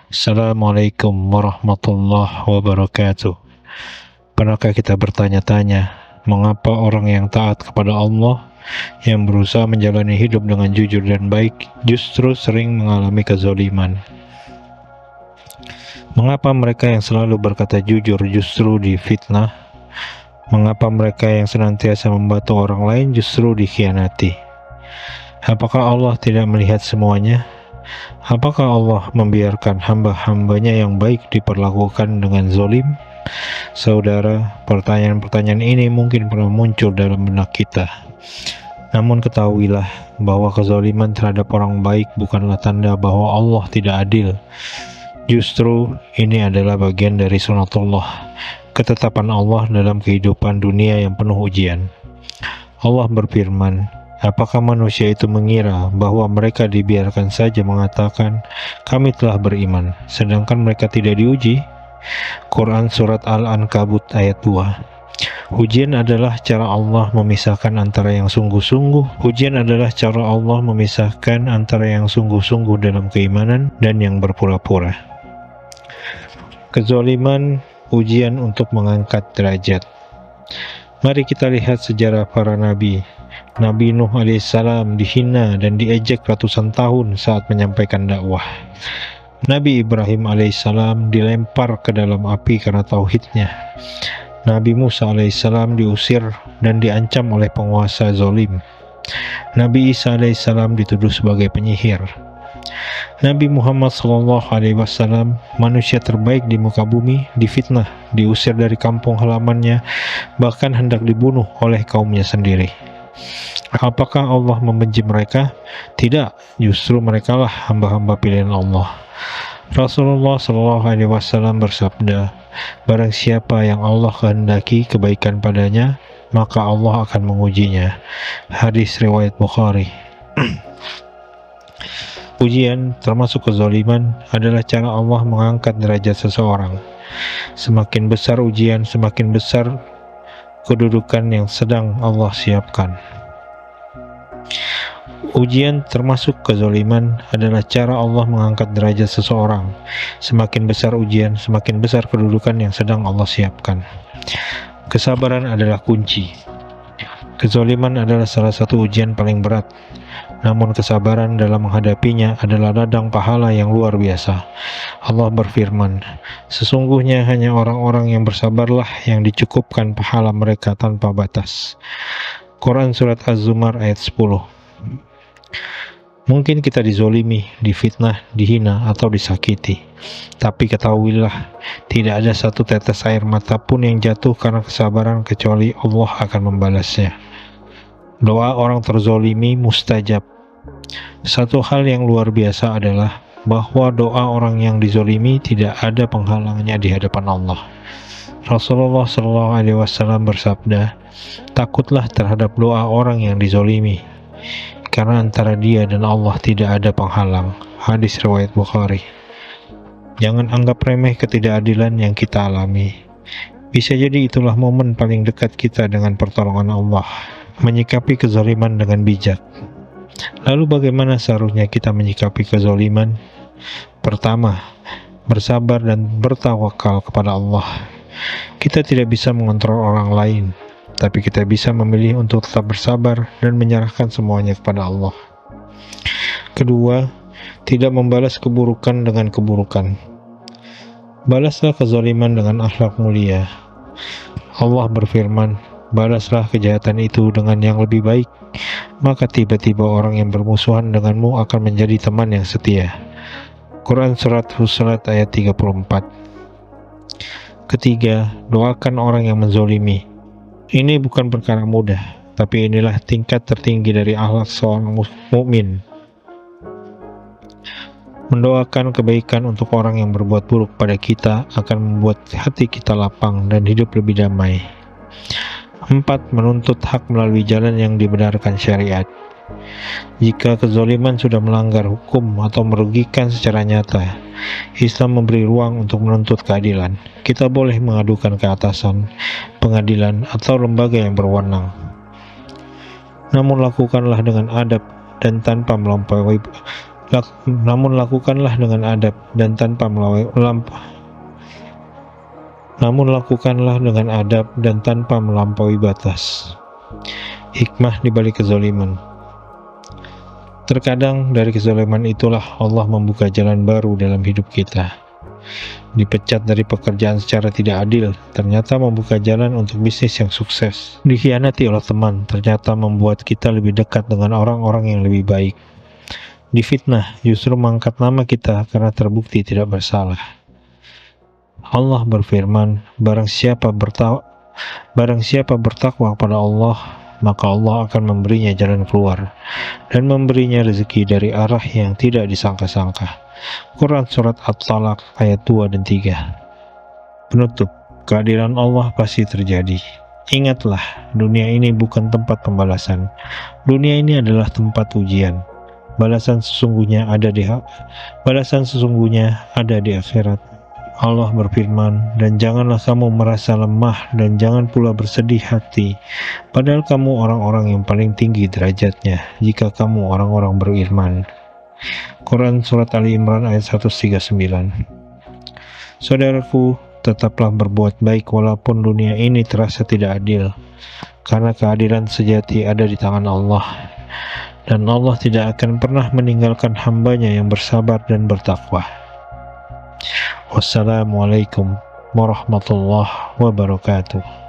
Assalamualaikum warahmatullahi wabarakatuh. Pernahkah kita bertanya-tanya, mengapa orang yang taat kepada Allah, yang berusaha menjalani hidup dengan jujur dan baik, justru sering mengalami kezaliman? Mengapa mereka yang selalu berkata jujur justru difitnah? Mengapa mereka yang senantiasa membantu orang lain justru dikhianati? Apakah Allah tidak melihat semuanya? Apakah Allah membiarkan hamba-hambanya yang baik diperlakukan dengan zolim? Saudara, pertanyaan-pertanyaan ini mungkin pernah muncul dalam benak kita. Namun ketahuilah bahwa kezaliman terhadap orang baik bukanlah tanda bahwa Allah tidak adil. Justru ini adalah bagian dari sunatullah, ketetapan Allah dalam kehidupan dunia yang penuh ujian. Allah berfirman, apakah manusia itu mengira bahwa mereka dibiarkan saja mengatakan, kami telah beriman, sedangkan mereka tidak diuji? Quran Surat Al-Ankabut ayat 2. Ujian adalah cara Allah memisahkan antara yang sungguh-sungguh. Ujian adalah cara Allah memisahkan antara yang sungguh-sungguh dalam keimanan dan yang berpura-pura. Kezaliman, ujian untuk mengangkat derajat. Mari kita lihat sejarah para nabi. Nabi Nuh alaihissalam dihina dan diejek ratusan tahun saat menyampaikan dakwah. Nabi Ibrahim alaihissalam dilempar ke dalam api karena tauhidnya. Nabi Musa alaihissalam diusir dan diancam oleh penguasa zalim. Nabi Isa alaihissalam dituduh sebagai penyihir. Nabi Muhammad SAW, manusia terbaik di muka bumi, difitnah, diusir dari kampung halamannya, bahkan hendak dibunuh oleh kaumnya sendiri. Apakah Allah membenci mereka? Tidak, justru merekalah hamba-hamba pilihan Allah. Rasulullah SAW bersabda, barang siapa yang Allah kehendaki kebaikan padanya, maka Allah akan mengujinya. Hadis riwayat Bukhari. Ujian, termasuk kezaliman, adalah cara Allah mengangkat derajat seseorang. Semakin besar ujian, semakin besar kedudukan yang sedang Allah siapkan. Ujian termasuk kezaliman adalah cara Allah mengangkat derajat seseorang. Semakin besar ujian, semakin besar kedudukan yang sedang Allah siapkan. Kesabaran adalah kunci. Kezaliman adalah salah satu ujian paling berat. Namun kesabaran dalam menghadapinya adalah ladang pahala yang luar biasa. Allah berfirman, sesungguhnya hanya orang-orang yang bersabarlah yang dicukupkan pahala mereka tanpa batas. Quran Surat Az-Zumar ayat 10. Mungkin kita dizolimi, difitnah, dihina, atau disakiti. Tapi ketahuilah, tidak ada satu tetes air mata pun yang jatuh karena kesabaran kecuali Allah akan membalasnya. Doa orang terzolimi mustajab. Satu hal yang luar biasa adalah bahwa doa orang yang dizolimi tidak ada penghalangnya di hadapan Allah. Rasulullah SAW bersabda, takutlah terhadap doa orang yang dizolimi, karena antara dia dan Allah tidak ada penghalang. Hadis riwayat Bukhari. Jangan anggap remeh ketidakadilan yang kita alami. Bisa jadi itulah momen paling dekat kita dengan pertolongan Allah, menyikapi kezaliman dengan bijak. Lalu bagaimana seharusnya kita menyikapi kezaliman? Pertama, bersabar dan bertawakal kepada Allah. Kita tidak bisa mengontrol orang lain, tapi kita bisa memilih untuk tetap bersabar dan menyerahkan semuanya kepada Allah. Kedua, tidak membalas keburukan dengan keburukan. Balaslah kezaliman dengan akhlak mulia. Allah berfirman, balaslah kejahatan itu dengan yang lebih baik, maka tiba-tiba orang yang bermusuhan denganmu akan menjadi teman yang setia. Quran Surat Fussilat ayat 34. Ketiga, doakan orang yang menzolimi. Ini bukan perkara mudah, tapi inilah tingkat tertinggi dari akhlak seorang mukmin. Mendoakan kebaikan untuk orang yang berbuat buruk pada kita akan membuat hati kita lapang dan hidup lebih damai. 4. Menuntut hak melalui jalan yang dibenarkan syariat. Jika kezaliman sudah melanggar hukum atau merugikan secara nyata, Islam memberi ruang untuk menuntut keadilan. Kita boleh mengadukan ke atasan, pengadilan, atau lembaga yang berwenang. Namun lakukanlah dengan adab dan tanpa Namun lakukanlah dengan adab dan tanpa melampaui batas. Hikmah di balik kezaliman. Terkadang dari kezaliman itulah Allah membuka jalan baru dalam hidup kita. Dipecat dari pekerjaan secara tidak adil, ternyata membuka jalan untuk bisnis yang sukses. Dikhianati oleh teman, ternyata membuat kita lebih dekat dengan orang-orang yang lebih baik. Difitnah, justru mengangkat nama kita karena terbukti tidak bersalah. Allah berfirman, barang siapa bertakwa kepada Allah, maka Allah akan memberinya jalan keluar dan memberinya rezeki dari arah yang tidak disangka-sangka. Quran Surat At-Talaq ayat 2 dan 3. Penutup, keadilan Allah pasti terjadi. Ingatlah, dunia ini bukan tempat pembalasan. Dunia ini adalah tempat ujian. Balasan sesungguhnya ada di akhirat. Allah berfirman, dan janganlah kamu merasa lemah dan jangan pula bersedih hati, padahal kamu orang-orang yang paling tinggi derajatnya jika kamu orang-orang beriman. Quran Surat Ali Imran ayat 139. Saudaraku, tetaplah berbuat baik walaupun dunia ini terasa tidak adil, karena keadilan sejati ada di tangan Allah, dan Allah tidak akan pernah meninggalkan hambanya yang bersabar dan bertakwa. Wassalamualaikum warahmatullahi wabarakatuh.